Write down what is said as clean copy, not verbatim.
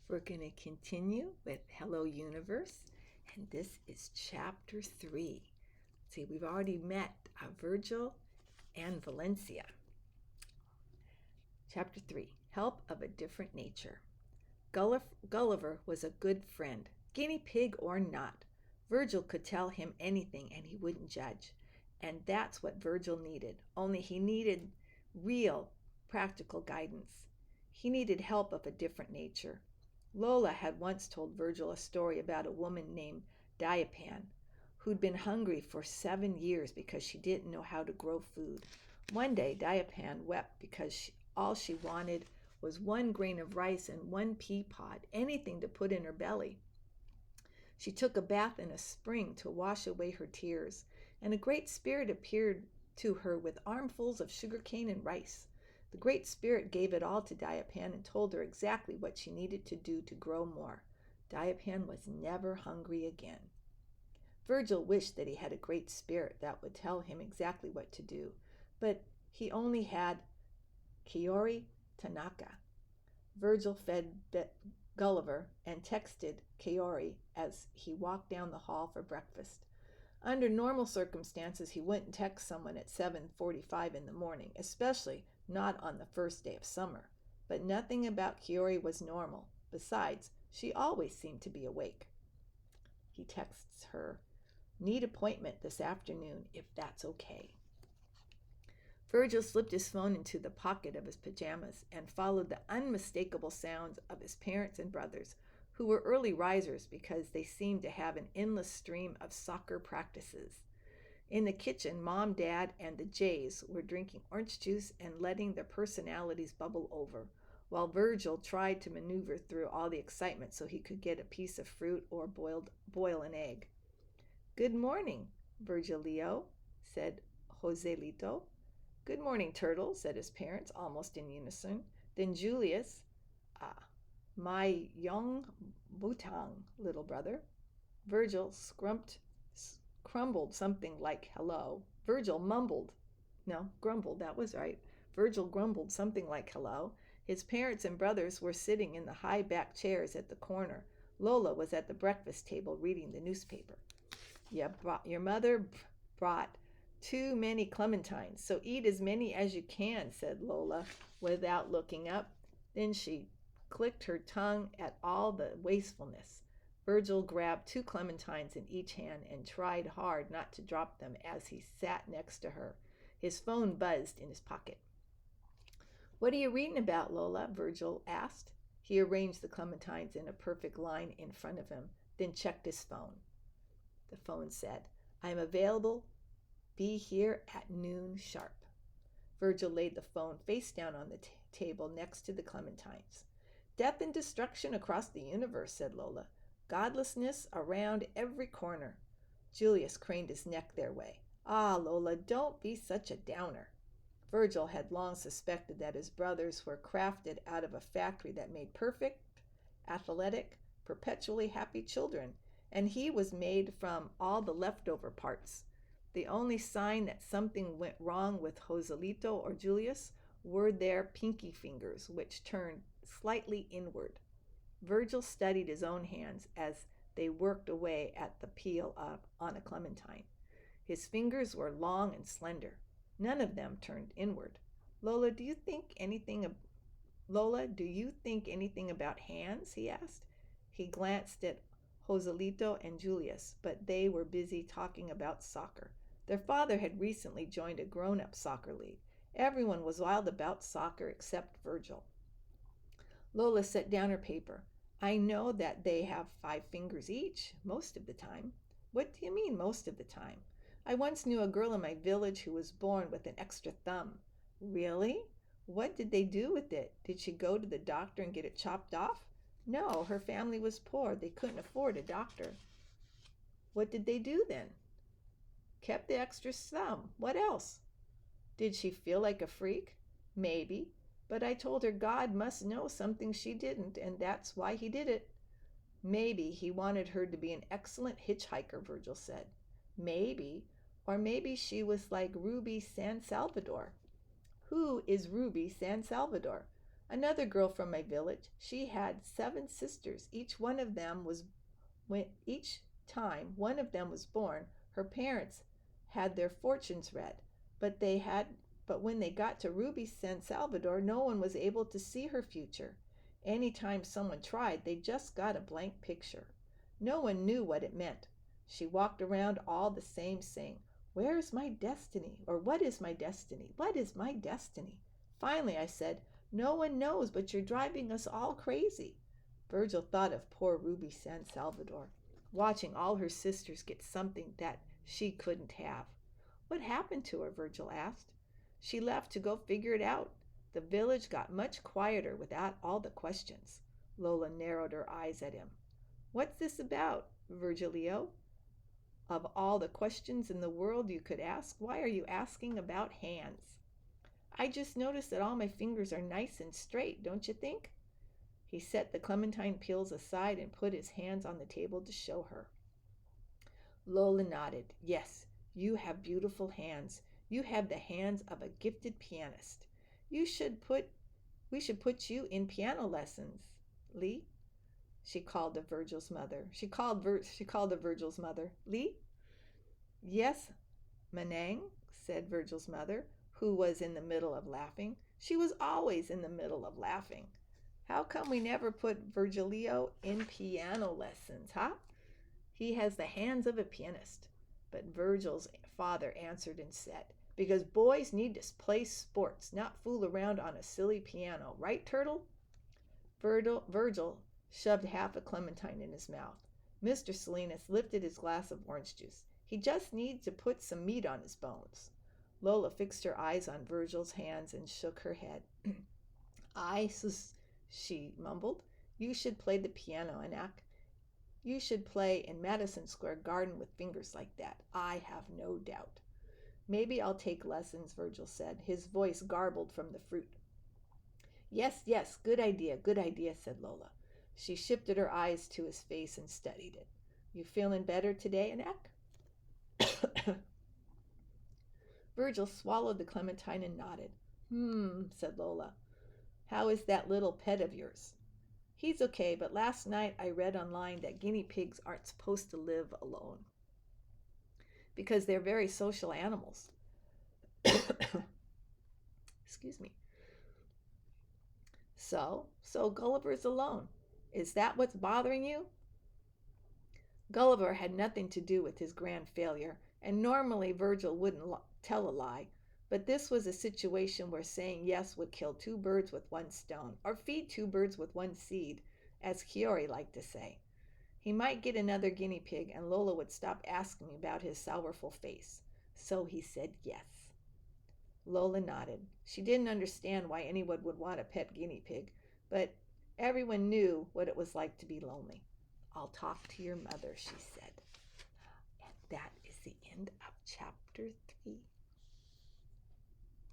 We're going to continue with Hello Universe, and this is Chapter 3. See, we've already met Virgil and Valencia. Chapter 3, Help of a Different Nature. Gulliver was a good friend, guinea pig or not. Virgil could tell him anything and he wouldn't judge. And that's what Virgil needed, only he needed real, practical guidance. He needed help of a different nature. Lola had once told Virgil a story about a woman named Diapan, who'd been hungry for 7 years because she didn't know how to grow food. One day, Diapan wept because all she wanted was 1 grain of rice and 1 pea pod, anything to put in her belly. She took a bath in a spring to wash away her tears, and a great spirit appeared to her with armfuls of sugarcane and rice. The Great Spirit gave it all to Diapan and told her exactly what she needed to do to grow more. Diapan was never hungry again. Virgil wished that he had a Great Spirit that would tell him exactly what to do, but he only had Kiori Tanaka. Virgil fed Gulliver and texted Kiori as he walked down the hall for breakfast. Under normal circumstances, he wouldn't text someone at 7:45 in the morning, especially not on the first day of summer. But nothing about Kiori was normal. Besides, she always seemed to be awake. He texts her, "Need appointment this afternoon, if that's okay." Virgil slipped his phone into the pocket of his pajamas and followed the unmistakable sounds of his parents and brothers, who were early risers because they seemed to have an endless stream of soccer practices. In the kitchen, Mom, Dad, and the Jays were drinking orange juice and letting their personalities bubble over, while Virgil tried to maneuver through all the excitement so he could get a piece of fruit or boil an egg. "Good morning, Virgilio," said Joselito. "Good morning, Turtle," said his parents, almost in unison. Then Julius, "My young butang, little brother." Virgil crumbled something like hello. Grumbled, that was right. Virgil grumbled something like hello. His parents and brothers were sitting in the high-backed chairs at the corner. Lola was at the breakfast table reading the newspaper. Your mother brought too many clementines, so eat as many as you can," said Lola without looking up. Then she clicked her tongue at all the wastefulness. Virgil grabbed 2 clementines in each hand and tried hard not to drop them as he sat next to her. His phone buzzed in his pocket. "What are you reading about, Lola?" Virgil asked. He arranged the clementines in a perfect line in front of him, then checked his phone. The phone said, "I am available. Be here at noon sharp." Virgil laid the phone face down on the table next to the clementines. "Death and destruction across the universe," said Lola. "Godlessness around every corner." Julius craned his neck their way. "Ah, Lola, don't be such a downer." Virgil had long suspected that his brothers were crafted out of a factory that made perfect, athletic, perpetually happy children, and he was made from all the leftover parts. The only sign that something went wrong with Joselito or Julius were their pinky fingers, which turned slightly inward. Virgil studied his own hands as they worked away at the peel on a clementine. His fingers were long and slender. None of them turned inward. Lola, do you think anything about hands?" he asked. He glanced at Joselito and Julius, but they were busy talking about soccer. Their father had recently joined a grown-up soccer league. Everyone was wild about soccer except Virgil. Lola set down her paper. "I know that they have 5 fingers each, most of the time." "What do you mean, most of the time?" "I once knew a girl in my village who was born with an extra thumb." "Really? What did they do with it? Did she go to the doctor and get it chopped off?" "No, her family was poor. They couldn't afford a doctor." "What did they do then?" "Kept the extra thumb. What else?" "Did she feel like a freak?" "Maybe. But I told her God must know something she didn't, and that's why he did it." "Maybe he wanted her to be an excellent hitchhiker," Virgil said. "Maybe. Or maybe she was like Ruby San Salvador." "Who is Ruby San Salvador?" Another girl from my village, she had 7 sisters. Each time one of them was born, her parents had their fortunes read, but when they got to Ruby San Salvador, no one was able to see her future. Any time someone tried, they just got a blank picture. No one knew what it meant. She walked around all the same saying, "Where is my destiny?" or "What is my destiny? What is my destiny?" Finally I said, "No one knows, but you're driving us all crazy." Virgil thought of poor Ruby San Salvador, watching all her sisters get something that she couldn't have. "What happened to her?" Virgil asked. "She left to go figure it out." The village got much quieter without all the questions. Lola narrowed her eyes at him. "What's this about, Virgilio? Of all the questions in the world you could ask, why are you asking about hands?" "I just noticed that all my fingers are nice and straight, don't you think?" He set the clementine peels aside and put his hands on the table to show her. Lola nodded. "Yes, you have beautiful hands. You have the hands of a gifted pianist. We should put you in piano lessons, Lee." She called to Virgil's mother. "Lee?" "Yes, Manang," said Virgil's mother, who was in the middle of laughing. She was always in the middle of laughing. "How come we never put Virgilio in piano lessons, huh? He has the hands of a pianist." But Virgil's father answered and said, "Because boys need to play sports, not fool around on a silly piano. Right, Turtle?" Virgil shoved half a clementine in his mouth. Mr. Salinas lifted his glass of orange juice. "He just needs to put some meat on his bones." Lola fixed her eyes on Virgil's hands and shook her head. She mumbled. "You should play the piano, Anak. You should play in Madison Square Garden with fingers like that, I have no doubt." "Maybe I'll take lessons," Virgil said, his voice garbled from the fruit. Yes, good idea, said Lola. She shifted her eyes to his face and studied it. "You feeling better today, Anak?" Virgil swallowed the clementine and nodded. Said Lola. "How is that little pet of yours?" "He's okay, but last night I read online that guinea pigs aren't supposed to live alone because they're very social animals." Excuse me. So Gulliver's alone. Is that what's bothering you?" Gulliver had nothing to do with his grand failure, and normally Virgil wouldn't tell a lie, but this was a situation where saying yes would kill 2 birds with 1 stone, or feed 2 birds with 1 seed, as Chiori liked to say. He might get another guinea pig, and Lola would stop asking about his sorrowful face. So he said yes. Lola nodded. She didn't understand why anyone would want a pet guinea pig, but everyone knew what it was like to be lonely. "I'll talk to your mother," she said. And that is the end of chapter 3.